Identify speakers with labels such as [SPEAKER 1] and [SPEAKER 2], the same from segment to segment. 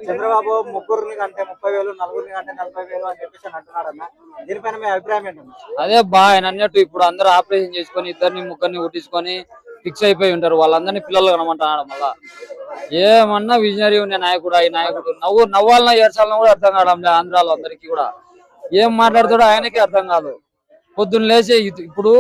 [SPEAKER 1] చంద్రబాబు ముగ్గురిని కంటే 30,000 నలుగురిని కంటే 40,000 అని చెప్పేసి అంటున్నాడు అన్న. దీనిపైన మీ అభిప్రాయం ఏంటన్నా?
[SPEAKER 2] అదే ఆయన అన్నట్టు ఇప్పుడు అందరూ ఆపరేషన్ చేసుకొని ఇద్దరిని ముగ్గురిని కొట్టించుకొని ఫిక్స్ అయిపోయి ఉంటారు. వాళ్ళందరినీ పిల్లలు కనమంటున్నాడు. మళ్ళా ఏమన్నా విజనరీ ఉండే నాయకుడు ఈ నాయకుడు నవ్వాలన్నా ఏడ్చాలన్నా కూడా అర్థం కావడం లేదు. ఆంధ్రాలో అందరికీ కూడా ఏం మాట్లాడుతాడో ఆయనకి అర్థం కాదు. పొద్దున్న లేచి ఇప్పుడు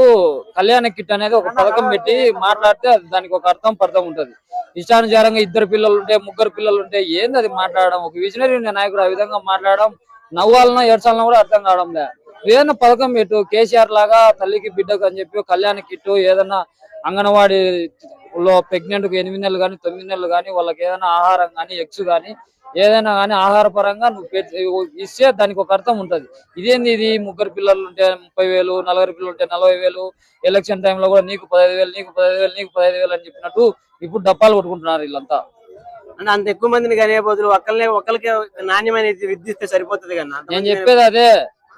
[SPEAKER 2] కళ్యాణ కిట్ అనేది ఒక పథకం పెట్టి మాట్లాడితే దానికి ఒక పర్థం ఉంటది. ఇష్టానుసారంగా ఇద్దరు పిల్లలు ఉంటే ముగ్గురు పిల్లలు ఉంటే ఏంది అది మాట్లాడడం? ఒక విజనరీ ఉండే నాయకుడు ఆ విధంగా మాట్లాడడం నవ్వాలన్నా ఏడ్చాలన్నా కూడా అర్థం కావడం లేదు. ఏదైనా పథకం పెట్టు, కేసీఆర్ లాగా తల్లికి బిడ్డకు అని చెప్పి కళ్యాణ కిట్టు, ఏదన్నా అంగన్వాడీ లో ప్రెగ్నెంట్ కు 8 నెలలు కానీ 9 నెలలు కానీ వాళ్ళకి ఏదైనా ఆహారం కానీ ఎగ్స్ కానీ ఏదైనా కానీ ఆహార పరంగా నువ్వు ఇస్తే దానికి ఒక అర్థం ఉంటది. ఇదేంది ఇది ముగ్గురు పిల్లలు ఉంటే 30,000, నలుగురు పిల్లలు ఉంటే 40,000, ఎలక్షన్ టైంలో కూడా నీకు 15,000 నీకు 15,000 నీకు 15,000 అని చెప్పినట్టు ఇప్పుడు డప్పాలు కొట్టుకుంటున్నారు వీళ్ళంతా.
[SPEAKER 1] అంటే అంత ఎక్కువ మందిని కనే బదులు ఒక్కరికే నాణ్యమైన విద్య ఇస్తే సరిపోతుంది కన్నా.
[SPEAKER 2] నేను చెప్పేది అదే.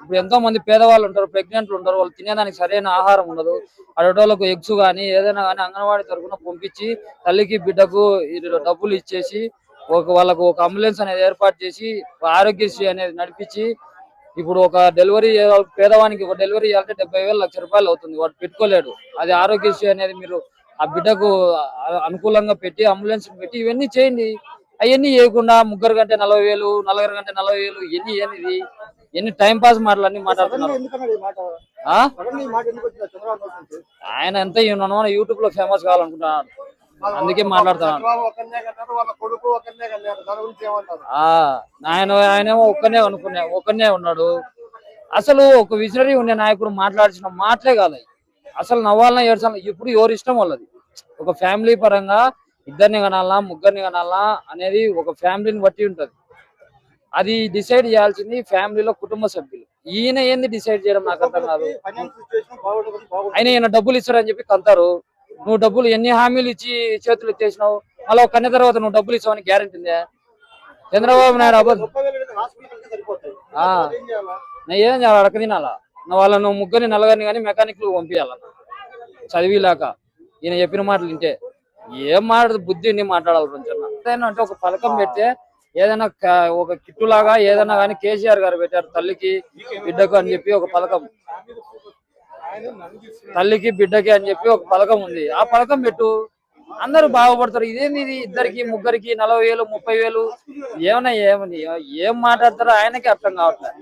[SPEAKER 2] ఇప్పుడు ఎంతో మంది పేదవాళ్ళు ఉంటారు, ప్రెగ్నెంట్లు ఉంటారు, వాళ్ళు తినేదానికి సరైన ఆహారం ఉండదు. అడటోళ్ళకు ఎగ్స్ కానీ ఏదైనా కానీ అంగన్వాడీ తరఫున పంపించి తల్లికి బిడ్డకు డబ్బులు ఇచ్చేసి వాళ్ళకు ఒక అంబులెన్స్ అనేది ఏర్పాటు చేసి ఆరోగ్యశ్రీ అనేది నడిపించి ఇప్పుడు ఒక డెలివరీ పేదవానికి ఒక డెలివరీ చేయాలంటే 70,000 లక్ష రూపాయలు అవుతుంది. వాడు పెట్టుకోలేడు. అది ఆరోగ్యశ్రీ అనేది మీరు ఆ బిడ్డకు అనుకూలంగా పెట్టి అంబులెన్స్ పెట్టి ఇవన్నీ చేయండి. అవన్నీ చేయకుండా ముగ్గురు కంటే 40,000 నలుగురు కంటే 40,000 ఎన్ని ఎన్ని టైం పాస్ మాటలు అన్ని మాట్లాడుతున్నారు. ఆయన ఎంత యూట్యూబ్ లో ఫేమస్ కావాలనుకుంటున్నాడు, అందుకే మాట్లాడుతున్నాడు. ఆయనేమో ఒక్కనే ఉన్నాడు. అసలు ఒక విజనరీ ఉండే నాయకుడు మాట్లాడిన మాటలే కాదు అసలు. నవ్వాలన్నా ఏడ్చాలన్నా ఇప్పుడు ఎవరి ఇష్టం వాళ్ళది. ఒక ఫ్యామిలీ పరంగా ఇద్దరిని కనాలన్నా ముగ్గురిని కనాలన్నా అనేది ఒక ఫ్యామిలీని బట్టి ఉంటది. అది డిసైడ్ చేయాల్సింది ఫ్యామిలీలో కుటుంబ సభ్యులు. ఈయన ఏంది డిసైడ్ చేయడం నాకు అర్థం కాదు. ఈయన డబ్బులు ఇస్తారని చెప్పి కంటారు. నువ్వు డబ్బులు ఎన్ని హామీలు ఇచ్చి చేతులు ఎత్తేసినావు, మళ్ళీ ఒక కన్న తర్వాత నువ్వు డబ్బులు ఇస్తావని గ్యారెంటీ ఉందా? చంద్రబాబు నాయుడు ఏం చేయాలి? అడక తినాలా? వాళ్ళను ముగ్గురిని నలుగురిని కానీ మెకానిక్లు పంపించాల చదివిలాక. ఈయన చెప్పిన మాటలు వింటే ఏం మాట్లాడదు, బుద్ధి మాట్లాడాలి కొంచెం. అంటే ఒక పథకం పెడితే ఏదైనా ఒక కిట్టు లాగా ఏదైనా కానీ కేసీఆర్ గారు పెట్టారు తల్లికి బిడ్డకు అని చెప్పి ఒక పథకం. తల్లికి బిడ్డకి అని చెప్పి ఒక పథకం ఉంది. ఆ పథకం పెట్టు, అందరూ బాగుపడతారు. ఇదేంది ఇది ఇద్దరికి ముగ్గురికి 40,000 30,000 ఏమన్నా ఏం మాట్లాడతారో ఆయనకి అర్థం కావట్లేదు.